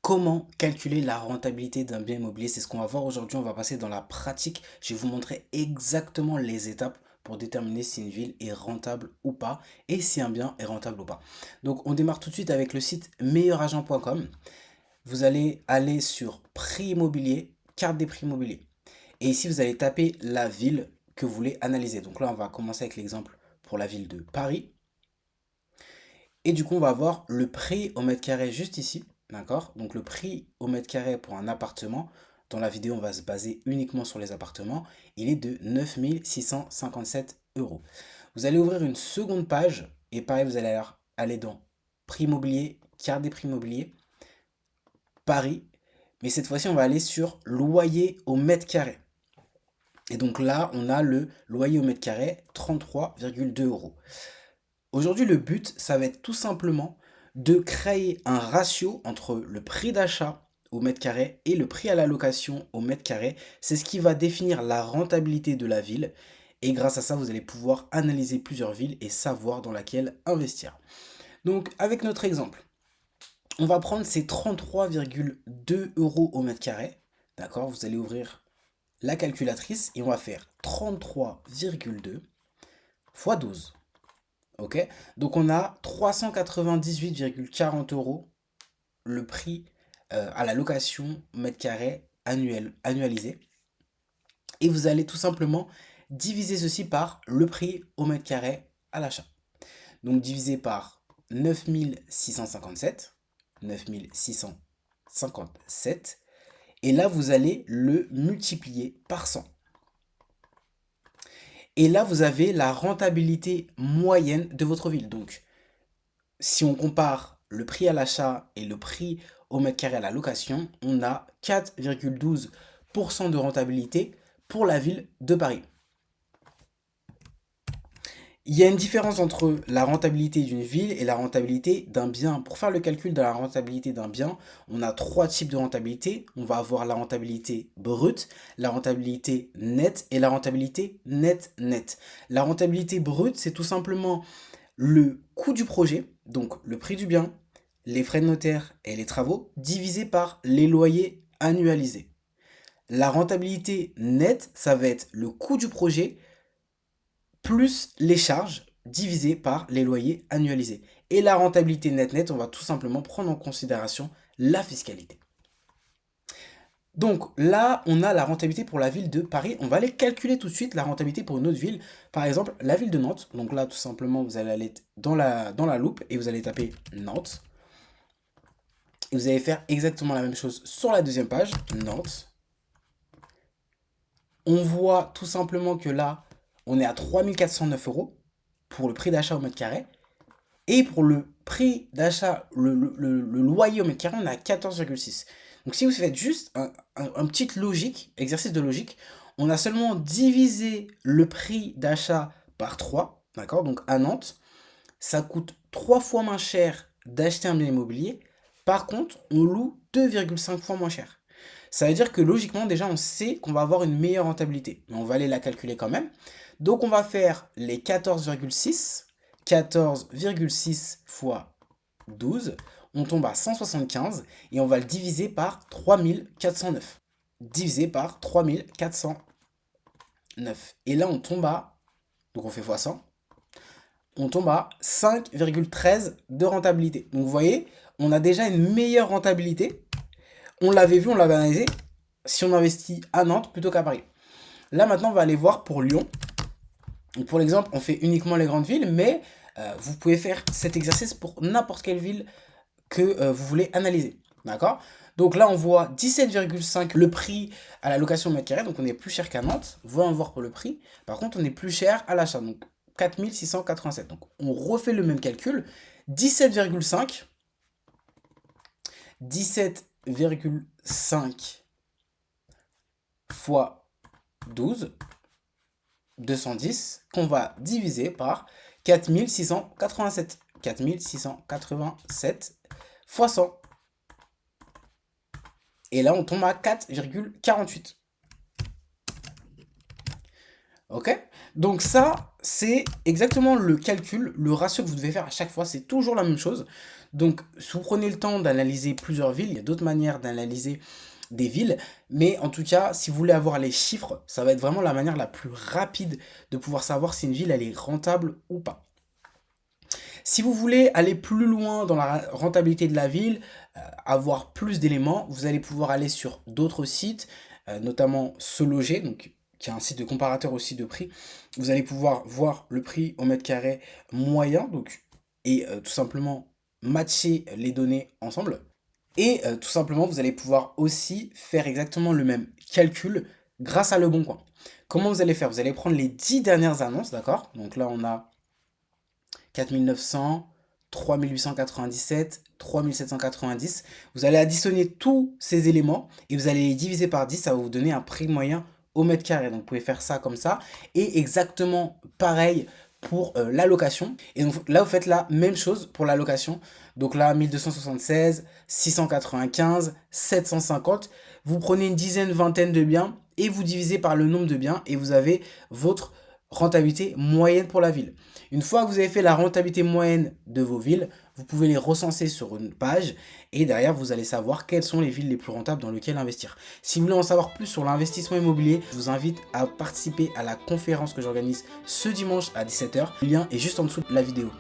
Comment calculer la rentabilité d'un bien immobilier? C'est ce qu'on va voir aujourd'hui. On va passer dans la pratique. Je vais vous montrer exactement les étapes pour déterminer si une ville est rentable ou pas et si un bien est rentable ou pas. Donc, on démarre tout de suite avec le site meilleuragent.com. Vous allez aller sur prix immobilier, carte des prix immobiliers. Et ici, vous allez taper la ville que vous voulez analyser. Donc là, on va commencer avec l'exemple pour la ville de Paris. Et du coup, on va avoir le prix au mètre carré juste ici. D'accord? Donc le prix au mètre carré pour un appartement, dans la vidéo, on va se baser uniquement sur les appartements. Il est de 9 657 euros. Vous allez ouvrir une seconde page et pareil, vous allez aller dans prix immobilier, carte des prix immobiliers, Paris. Mais cette fois-ci, on va aller sur loyer au mètre carré. Et donc là, on a le loyer au mètre carré, 33,2 euros. Aujourd'hui, le but, ça va être tout simplement de créer un ratio entre le prix d'achat au mètre carré et le prix à la location au mètre carré. C'est ce qui va définir la rentabilité de la ville. Et grâce à ça, vous allez pouvoir analyser plusieurs villes et savoir dans laquelle investir. Donc, avec notre exemple, on va prendre ces 33,2 euros au mètre carré. D'accord? Vous allez ouvrir la calculatrice et on va faire 33,2 fois 12. Ok? Donc on a 398,40 euros le prix à la location mètre carré annualisé. Et vous allez tout simplement diviser ceci par le prix au mètre carré à l'achat. Donc divisé par 9657. 9657. Et là, vous allez le multiplier par 100. Et là, vous avez la rentabilité moyenne de votre ville. Donc, si on compare le prix à l'achat et le prix au mètre carré à la location, on a 4,12% de rentabilité pour la ville de Paris. Il y a une différence entre la rentabilité d'une ville et la rentabilité d'un bien. Pour faire le calcul de la rentabilité d'un bien, on a trois types de rentabilité. On va avoir la rentabilité brute, la rentabilité nette et la rentabilité net-net. La rentabilité brute, c'est tout simplement le coût du projet, donc le prix du bien, les frais de notaire et les travaux, divisé par les loyers annualisés. La rentabilité nette, ça va être le coût du projet plus les charges divisé par les loyers annualisés. Et la rentabilité net-net, on va tout simplement prendre en considération la fiscalité. Donc là, on a la rentabilité pour la ville de Paris. On va aller calculer tout de suite la rentabilité pour une autre ville. Par exemple, la ville de Nantes. Donc là, tout simplement, vous allez aller dans la loupe et vous allez taper Nantes. Et vous allez faire exactement la même chose sur la deuxième page, Nantes. On voit tout simplement que là, on est à 3409 euros pour le prix d'achat au mètre carré. Et pour le prix d'achat, le loyer au mètre carré, on est à 14,6. Donc si vous faites juste un petit logique, exercice de logique, on a seulement divisé le prix d'achat par 3, d'accord? Donc à Nantes, ça coûte 3 fois moins cher d'acheter un bien immobilier. Par contre, on loue 2,5 fois moins cher. Ça veut dire que logiquement, déjà, on sait qu'on va avoir une meilleure rentabilité. Mais on va aller la calculer quand même. Donc, on va faire les 14,6. 14,6 fois 12. On tombe à 175 et on va le diviser par 3409. Divisé par 3409. Et là, on tombe à, donc on fait fois 100, on tombe à 5,13 de rentabilité. Donc vous voyez, on a déjà une meilleure rentabilité. On l'avait vu, on l'avait analysé, si on investit à Nantes plutôt qu'à Paris. Là maintenant, on va aller voir pour Lyon. Donc, pour l'exemple, on fait uniquement les grandes villes, mais vous pouvez faire cet exercice pour n'importe quelle ville que vous voulez analyser. D'accord? Donc là, on voit 17,5 le prix à la location mètre carré, donc on est plus cher qu'à Nantes. Voyons voir pour le prix. Par contre, on est plus cher à l'achat, donc 4687. Donc on refait le même calcul. 17,5 17,5 fois 12, 210, qu'on va diviser par 4687. 4687 fois 100. Et là, on tombe à 4,48. Ok? Donc ça, c'est exactement le calcul, le ratio que vous devez faire à chaque fois, c'est toujours la même chose. Donc, si vous prenez le temps d'analyser plusieurs villes, il y a d'autres manières d'analyser des villes, mais en tout cas, si vous voulez avoir les chiffres, ça va être vraiment la manière la plus rapide de pouvoir savoir si une ville, elle est rentable ou pas. Si vous voulez aller plus loin dans la rentabilité de la ville, avoir plus d'éléments, vous allez pouvoir aller sur d'autres sites, notamment Se Loger, donc, qui est un site de comparateur aussi de prix. Vous allez pouvoir voir le prix au mètre carré moyen, donc, et tout simplement matcher les données ensemble. Et tout simplement, vous allez pouvoir aussi faire exactement le même calcul grâce à Le Bon Coin. Comment vous allez faire? Vous allez prendre les 10 dernières annonces, d'accord? Donc là, on a 4900, 3897, 3790. Vous allez additionner tous ces éléments et vous allez les diviser par 10, ça va vous donner un prix moyen au mètre carré. Donc vous pouvez faire ça comme ça. Et exactement pareil pour la location. Et donc là, vous faites la même chose pour la location. Donc là, 1276, 695, 750. Vous prenez une dizaine, vingtaine de biens et vous divisez par le nombre de biens et vous avez votre rentabilité moyenne pour la ville. Une fois que vous avez fait la rentabilité moyenne de vos villes, vous pouvez les recenser sur une page et derrière vous allez savoir quelles sont les villes les plus rentables dans lesquelles investir. Si vous voulez en savoir plus sur l'investissement immobilier, je vous invite à participer à la conférence que j'organise ce dimanche à 17 h. Le lien est juste en dessous de la vidéo.